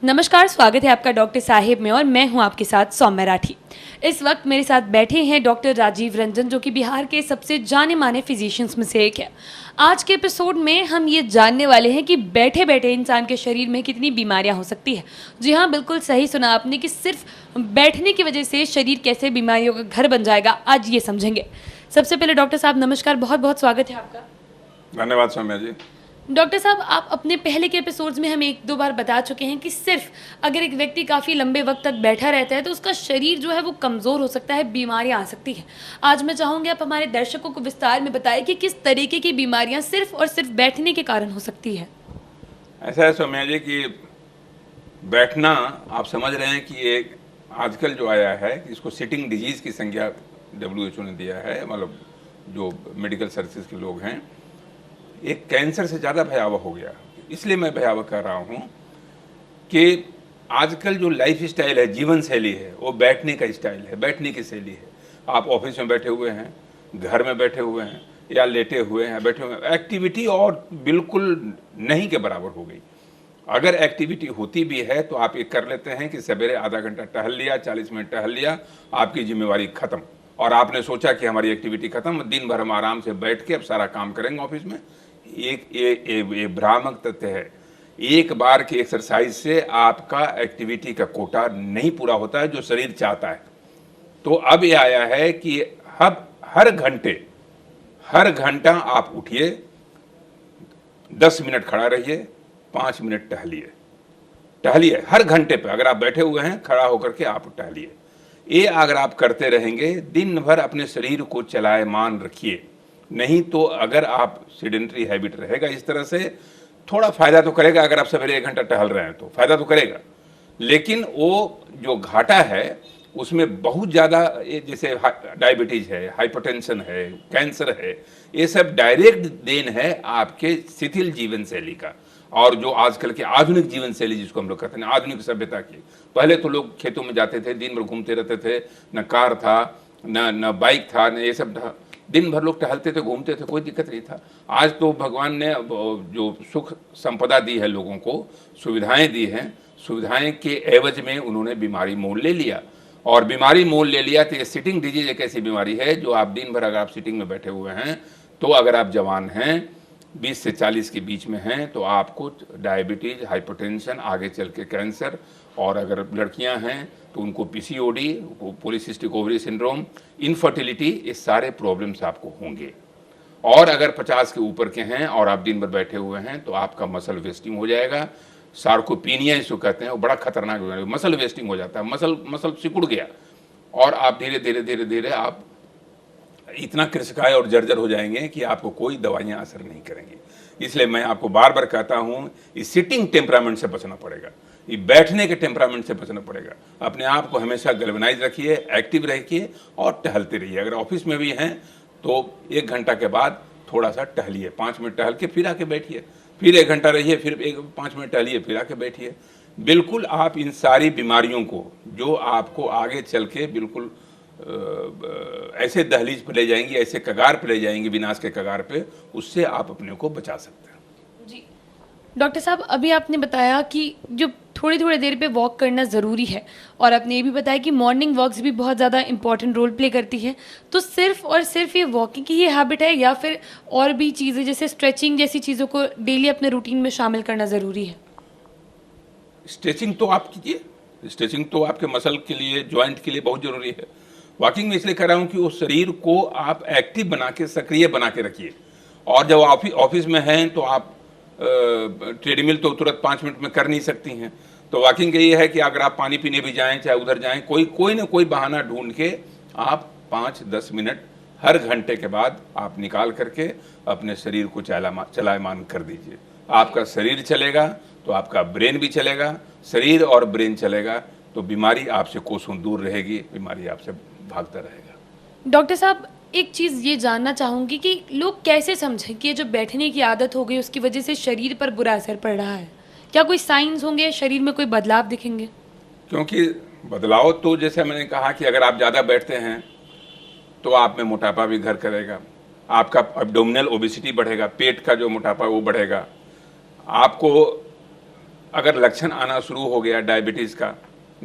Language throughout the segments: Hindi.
नमस्कार, स्वागत है आपका डॉक्टर साहिब में और मैं हूं आपके साथ सौम्या राठी। इस वक्त मेरे साथ बैठे हैं डॉक्टर राजीव रंजन, जो कि बिहार के सबसे जाने माने फिजिशियंस में से एक है। आज के एपिसोड में हम ये जानने वाले हैं कि बैठे बैठे इंसान के शरीर में कितनी बीमारियां हो सकती है। जी हाँ, बिल्कुल सही सुना आपने कि सिर्फ बैठने की वजह से शरीर कैसे बीमारियों का घर बन जाएगा, आज ये समझेंगे। सबसे पहले डॉक्टर साहब नमस्कार, बहुत बहुत स्वागत है आपका। धन्यवाद सौम्या जी। डॉक्टर साहब, आप अपने पहले के एपिसोड्स में हमें एक दो बार बता चुके हैं कि सिर्फ अगर एक व्यक्ति काफ़ी लंबे वक्त तक बैठा रहता है तो उसका शरीर जो है वो कमज़ोर हो सकता है, बीमारियां आ सकती हैं। आज मैं चाहूँगी आप हमारे दर्शकों को विस्तार में बताएं कि किस तरीके की बीमारियां सिर्फ और सिर्फ बैठने के कारण हो सकती है। ऐसा है सौम्या जी कि बैठना, आप समझ रहे हैं कि एक आजकल जो आया है कि इसको सिटिंग डिजीज़ की संज्ञा WHO ने दिया है, मतलब जो मेडिकल सर्विसेज के लोग हैं, एक कैंसर से ज़्यादा भयावह हो गया। इसलिए मैं भयावह कर रहा हूँ कि आजकल जो लाइफ स्टाइल है, जीवन शैली है, वो बैठने का स्टाइल है, बैठने की शैली है। आप ऑफिस में बैठे हुए हैं, घर में बैठे हुए हैं या लेटे हुए हैं, बैठे हुए हैं, एक्टिविटी और बिल्कुल नहीं के बराबर हो गई। अगर एक्टिविटी होती भी है तो आप ये कर लेते हैं कि सवेरे आधा घंटा टहल लिया, 40 मिनट टहल लिया, आपकी जिम्मेवारी खत्म। और आपने सोचा कि हमारी एक्टिविटी खत्म, दिन भर हम आराम से बैठ के अब सारा काम करेंगे ऑफिस में। ये भ्रामक तथ्य है। एक बार की एक्सरसाइज से आपका एक्टिविटी का कोटा नहीं पूरा होता है जो शरीर चाहता है। तो अब ये आया है कि हर घंटा आप उठिए, 10 मिनट खड़ा रहिए, 5 मिनट टहलिए हर घंटे पे। अगर आप बैठे हुए हैं, खड़ा होकर के आप टहलिए। ये अगर आप करते रहेंगे, दिन भर अपने शरीर को चलायमान रखिए। नहीं तो अगर आप सेडेंटरी हैबिट रहेगा इस तरह से, थोड़ा फायदा तो करेगा। अगर आप सवेरे 1 घंटा टहल रहे हैं तो फायदा तो करेगा, लेकिन वो जो घाटा है उसमें बहुत ज़्यादा, जैसे डायबिटीज़ है, हाइपरटेंशन है, कैंसर है, ये सब डायरेक्ट देन है आपके शिथिल जीवन शैली का। और जो आजकल के आधुनिक जीवन शैली जिसको हम लोग कहते हैं, आधुनिक सभ्यता की। पहले तो लोग खेतों में जाते थे, दिन भर घूमते रहते थे, न कार था, न बाइक था, न ये सब था। दिन भर लोग टहलते थे, घूमते थे, कोई दिक्कत नहीं था। आज तो भगवान ने जो सुख संपदा दी है, लोगों को सुविधाएं दी हैं, सुविधाएं के एवज में उन्होंने बीमारी मोल ले लिया। और बीमारी मोल ले लिया तो ये सिटिंग डिजीज एक ऐसी बीमारी है जो आप दिन भर अगर आप सिटिंग में बैठे हुए हैं, तो अगर आप जवान हैं, 20 से 40 के बीच में हैं, तो आपको डायबिटीज़, हाइपरटेंशन, आगे चल के कैंसर, और अगर लड़कियां हैं तो उनको PCOD, polycystic ovary syndrome, infertility, ये सारे प्रॉब्लम्स आपको होंगे। और अगर 50 के ऊपर के हैं और आप दिन भर बैठे हुए हैं तो आपका मसल वेस्टिंग हो जाएगा। सार्कोपीनिया जिसको कहते हैं, वो बड़ा खतरनाक बीमारी, मसल वेस्टिंग हो जाता है, मसल सिकुड़ गया और आप धीरे धीरे आप इतना कृशकाय और जर्जर हो जाएंगे कि आपको कोई दवाइयाँ असर नहीं करेंगी। इसलिए मैं आपको बार बार कहता हूँ, इस सिटिंग टेम्परामेंट से बचना पड़ेगा, ये बैठने के टेम्परामेंट से बचना पड़ेगा। अपने आप को हमेशा गैल्वेनाइज रखिए, एक्टिव रखिए और टहलते रहिए। अगर ऑफिस में भी हैं तो 1 घंटा के बाद थोड़ा सा टहलिए, 5 मिनट टहल के फिर आके बैठिए, फिर 1 घंटा रहिए, फिर 5 मिनट टहलिए, फिर आके बैठिए। बिल्कुल आप इन सारी बीमारियों को, जो आपको आगे चल के बिल्कुल ऐसे दहलीज पर ले जाएंगी, ऐसे कगार पर ले जाएंगी, विनाश के कगार पे, उससे आप अपने को बचा सकते हैं। जी डॉक्टर साहब, अभी आपने बताया कि जो थोड़ी थोड़ी देर पे वॉक करना ज़रूरी है, और आपने ये भी बताया कि मॉर्निंग वॉक्स भी बहुत ज़्यादा इंपॉर्टेंट रोल प्ले करती है। तो सिर्फ और सिर्फ ये वॉकिंग की ये हैबिट है या फिर और भी चीज़ें जैसे स्ट्रेचिंग जैसी चीज़ों को डेली अपने रूटीन में शामिल करना ज़रूरी है? स्ट्रेचिंग तो आप कीजिए, स्ट्रेचिंग तो आपके मसल के लिए, जॉइंट के लिए बहुत ज़रूरी है। वॉकिंग में इसलिए कर रहा हूँ कि उस शरीर को आप एक्टिव बना के, सक्रिय बना के रखिए। और जब ऑफिस में हैं तो आप ट्रेडमिल तो तुरंत 5 मिनट में कर नहीं सकती हैं। तो वॉकिंग का ये है कि अगर आप पानी पीने भी जाएं, चाहे उधर जाएं, कोई ना कोई बहाना ढूंढ के आप 5-10 मिनट हर घंटे के बाद आप निकाल करके अपने शरीर को चलायमान कर दीजिए। आपका शरीर चलेगा तो आपका ब्रेन भी चलेगा, शरीर और ब्रेन चलेगा तो बीमारी आपसे कोसों दूर रहेगी, बीमारी आपसे भागता रहेगा। डॉक्टर साहब, एक चीज़ ये जानना चाहूँगी कि लोग कैसे समझें कि ये जो बैठने की आदत हो गई उसकी वजह से शरीर पर बुरा असर पड़ रहा है? क्या कोई साइंस होंगे, शरीर में कोई बदलाव दिखेंगे? क्योंकि बदलाव तो, जैसे मैंने कहा कि अगर आप ज़्यादा बैठते हैं तो आप में मोटापा भी घर करेगा, आपका एब्डोमिनल ओबेसिटी बढ़ेगा, पेट का जो मोटापा वो बढ़ेगा, आपको अगर लक्षण आना शुरू हो गया डायबिटीज़ का,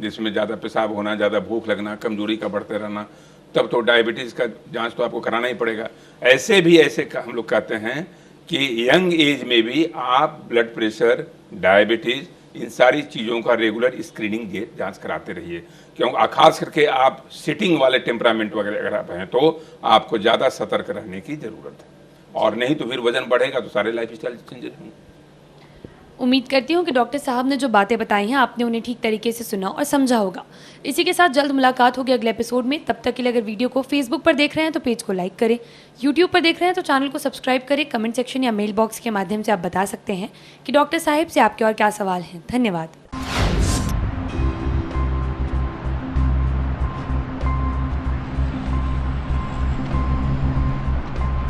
जिसमें ज़्यादा पेशाब होना, ज़्यादा भूख लगना, कमजोरी का बढ़ते रहना, तब तो डायबिटीज़ का जांच तो आपको कराना ही पड़ेगा। ऐसे भी हम लोग कहते हैं कि यंग एज में भी आप ब्लड प्रेशर, डायबिटीज़, इन सारी चीज़ों का रेगुलर स्क्रीनिंग जांच कराते रहिए, क्योंकि खास करके आप सिटिंग वाले टेम्परामेंट वगैरह अगर आप हैं तो आपको ज़्यादा सतर्क रहने की ज़रूरत है, और नहीं तो फिर वजन बढ़ेगा तो सारे लाइफ स्टाइल चेंजेस होंगे। उम्मीद करती हूँ कि डॉक्टर साहब ने जो बातें बताई हैं आपने उन्हें ठीक तरीके से सुना और समझा होगा। इसी के साथ जल्द मुलाकात होगी अगले एपिसोड में। तब तक के लिए अगर वीडियो को फेसबुक पर देख रहे हैं तो पेज को लाइक करें, यूट्यूब पर देख रहे हैं तो चैनल को सब्सक्राइब करें। कमेंट सेक्शन या मेल बॉक्स के माध्यम से आप बता सकते हैं कि डॉक्टर साहिब से आपके और क्या सवाल हैं। धन्यवाद।